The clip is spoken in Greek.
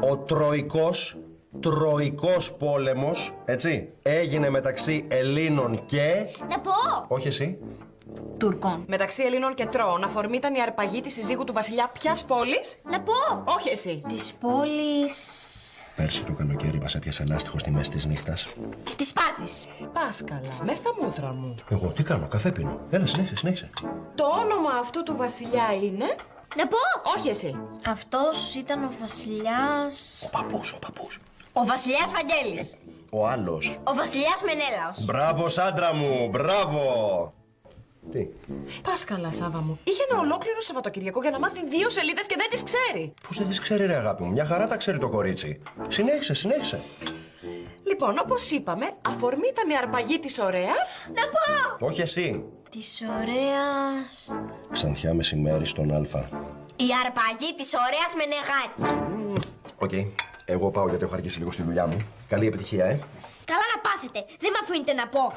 Ο Τροϊκός πόλεμος, έτσι, έγινε μεταξύ Ελλήνων και... Να πω! Όχι εσύ. Τουρκών. Μεταξύ Ελλήνων και Τρώων, αφορμή ήταν η αρπαγή της συζύγου του βασιλιά ποιας πόλης? Να πω! Όχι εσύ. Της πόλης... Πέρσι το καλοκαίρι μας έπιασε λάστιχο στη μέση της νύχτας. Της Σπάρτης. Πας καλά, μες στα μούτρα μου. Εγώ τι κάνω, καφέ πίνω. Έλα, συνέχισε. Το όνομα αυτού του βασιλιά είναι... Να πω! Όχι εσύ. Αυτός ήταν ο βασιλιάς... Ο παππούς. Ο βασιλιάς Βαγγέλης. Ο άλλος. Ο βασιλιάς Μενέλαος. Μπράβο, Σάντρα μου, μπράβο. Τι. Πας καλά, Σάβα μου. Είχε ένα ολόκληρο Σαββατοκυριακό για να μάθει 2 σελίδες και δεν τις ξέρει. Πώς δεν τις ξέρει ρε αγάπη μου, μια χαρά τα ξέρει το κορίτσι. Συνέχισε. Λοιπόν, όπως είπαμε, αφορμή ήταν η αρπαγή της ωραίας. Να πω! Όχι εσύ. Της ωραίας... Ξανθιά μεσημέρι στον Α. Η αρπαγή της ωραίας Μενεγάκη. Οκ. Εγώ πάω γιατί έχω αργήσει λίγο στη δουλειά μου. Καλή επιτυχία, Καλά να πάθετε. Δεν με αφήνετε να πω.